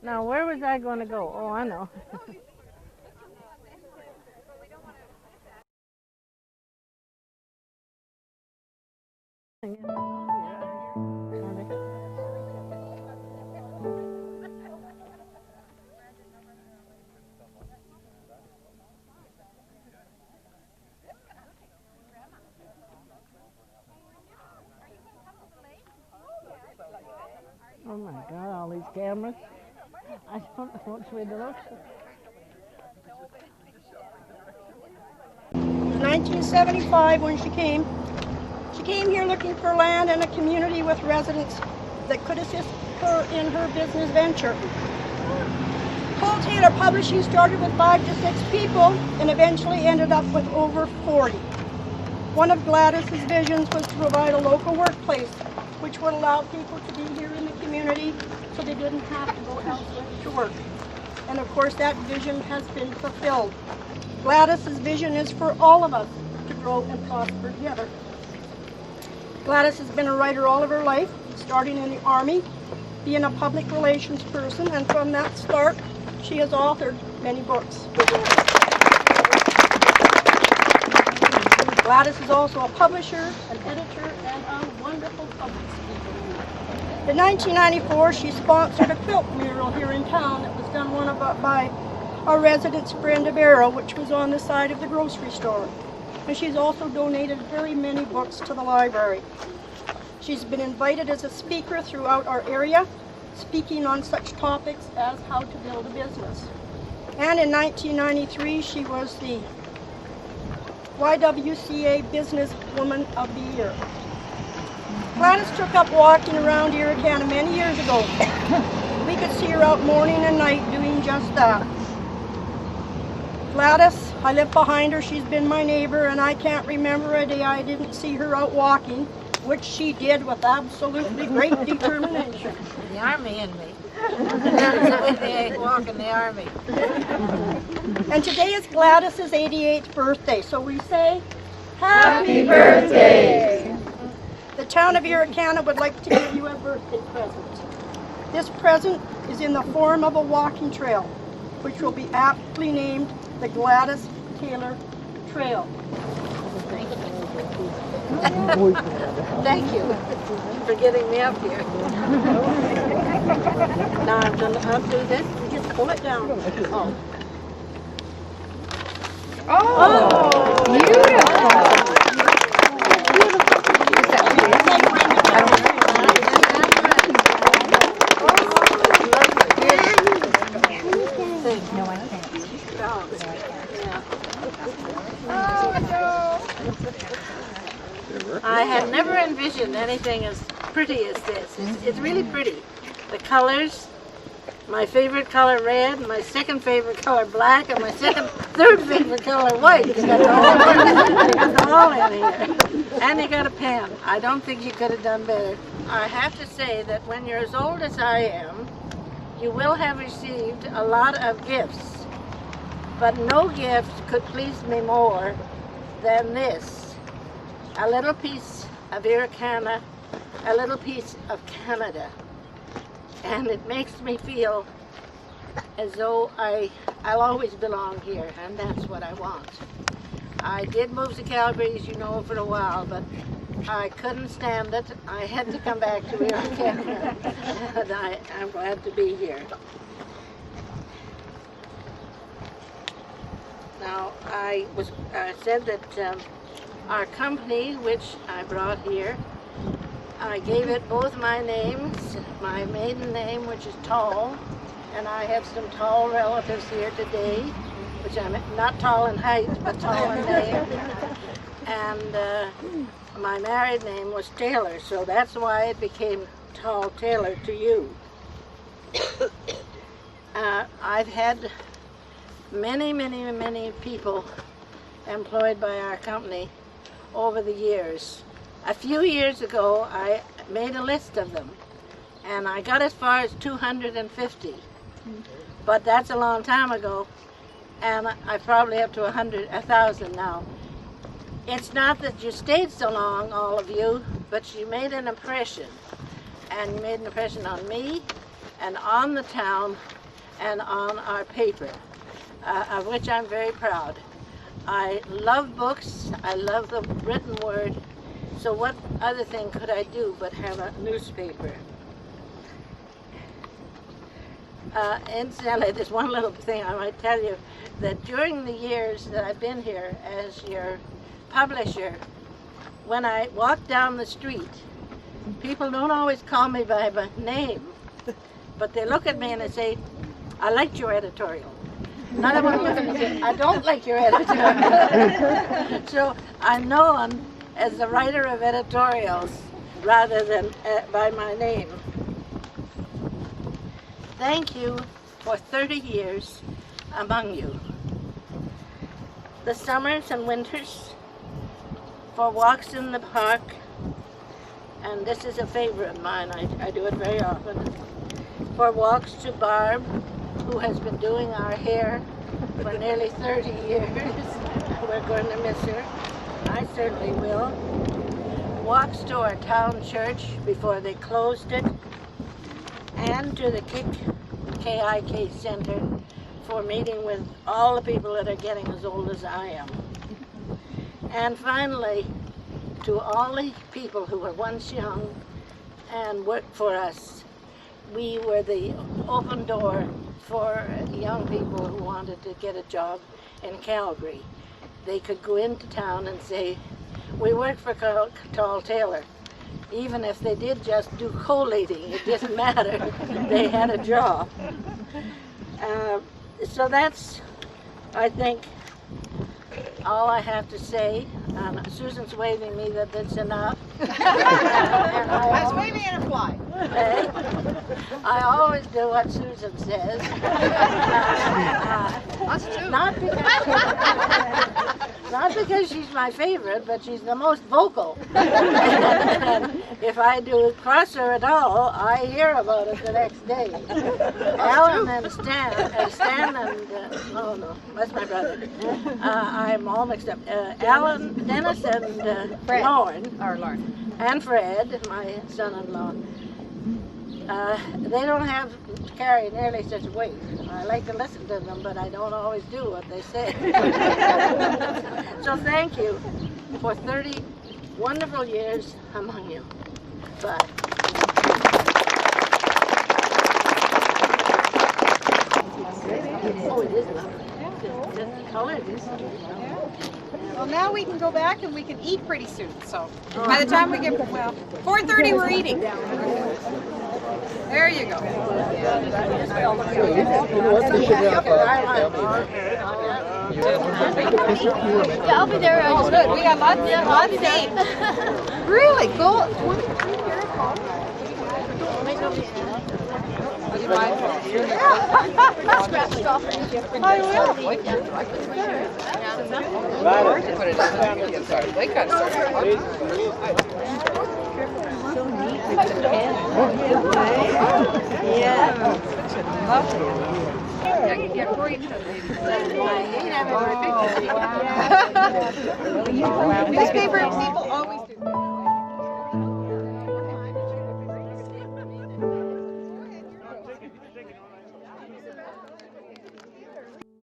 Now, where was I going to go? Oh, I know. Oh my God, all these cameras. I don't know which way to look. 1975 when she came here looking for land and a community with residents that could assist her in her business venture. Taylor Publishing started with 5 to 6 people and eventually ended up with over 40. One of Gladys's visions was to provide a local workplace which would allow people to be here in the community so they didn't have to go elsewhere to work. And of course that vision has been fulfilled. Gladys's vision is for all of us to grow and prosper together. Gladys has been a writer all of her life, starting in the Army, being a public relations person, and from that start, she has authored many books. Gladys is also a publisher, an editor, and a wonderful public speaker. In 1994, she sponsored a quilt mural here in town that was done by our residents, Brenda Barrow, which was on the side of the grocery store. And she's also donated very many books to the library. She's been invited as a speaker throughout our area, speaking on such topics as how to build a business. And in 1993, she was the YWCA Businesswoman of the Year. Gladys took up walking around Irricana many years ago. We could see her out morning and night doing just that. Gladys, I live behind her, she's been my neighbor, and I can't remember a day I didn't see her out walking, which she did with absolutely great determination. The Army in me. That's the way they walk in the Army. And today is Gladys's 88th birthday, so we say, Happy birthday! The town of Irricana would like to give you a birthday present. This present is in the form of a walking trail, which will be aptly named the Gladys Taylor Trail. Thank you for getting me up here. Now I'm going to undo this. You just pull it down. Oh, beautiful! No, I can't. I had never envisioned anything as pretty as this. It's really pretty. The colors, my favorite color red, my second favorite color black, and my third favorite color white. You got them all in here. And you got a pen. I don't think you could have done better. I have to say that when you're as old as I am, you will have received a lot of gifts. But no gift could please me more than this. A little piece of Irricana, a little piece of Canada. And it makes me feel as though I'll always belong here, and that's what I want. I did move to Calgary, as you know, for a while, but I couldn't stand it. I had to come back to Irricana, and I'm glad to be here. Now, I said that our company, which I brought here, I gave it both my names, my maiden name, which is Tall, and I have some tall relatives here today, which I'm not tall in height, but tall in name. And my married name was Taylor, so that's why it became Tall Taylor to you. I've had many people employed by our company over the years. A few years ago, I made a list of them, and I got as far as 250. But that's a long time ago, and I probably up to 1,000 now. It's not that you stayed so long, all of you, but you made an impression. And you made an impression on me, and on the town and on our paper, of which I'm very proud. I love books, I love the written word, so what other thing could I do but have a newspaper? Incidentally, there's one little thing I might tell you, that during the years that I've been here as your publisher, when I walk down the street, people don't always call me by my name, but they look at me and they say, I liked your editorial. Another one looks at me and says, I don't like your editorial. So I'm known as the writer of editorials rather than by my name. Thank you for 30 years among you. The summers and winters, for walks in the park, and this is a favorite of mine, I do it very often, for walks to Barb, who has been doing our hair for nearly 30 years. We're going to miss her. I certainly will. Walks to our town church before they closed it, and to the KIK Center for meeting with all the people that are getting as old as I am. And finally, to all the people who were once young and worked for us, we were the open door for young people who wanted to get a job in Calgary. They could go into town and say, we work for Tall Taylor. Even if they did just do collating, it didn't matter. They had a job. So that's, I think, all I have to say. Susan's waving me that that's enough. I was waving in a fly. I always do what Susan says. Not because she's my favorite, but she's the most vocal. And if I do cross her at all, I hear about it the next day. Alan and Stan and, oh no, that's my brother. I'm all mixed up. Alan, Dennis and Lauren, and Fred, my son-in-law. They don't have to carry nearly such weight. I like to listen to them, but I don't always do what they say. So thank you for 30 wonderful years among you. Bye. Oh, it is lovely. Just the color is Well, now we can go back and we can eat pretty soon. So by the time we get, well, 4:30 we're eating. There you go. Yeah, I'll be there. Oh, good. We got lots to eat. Really cool. I will. Newspaper people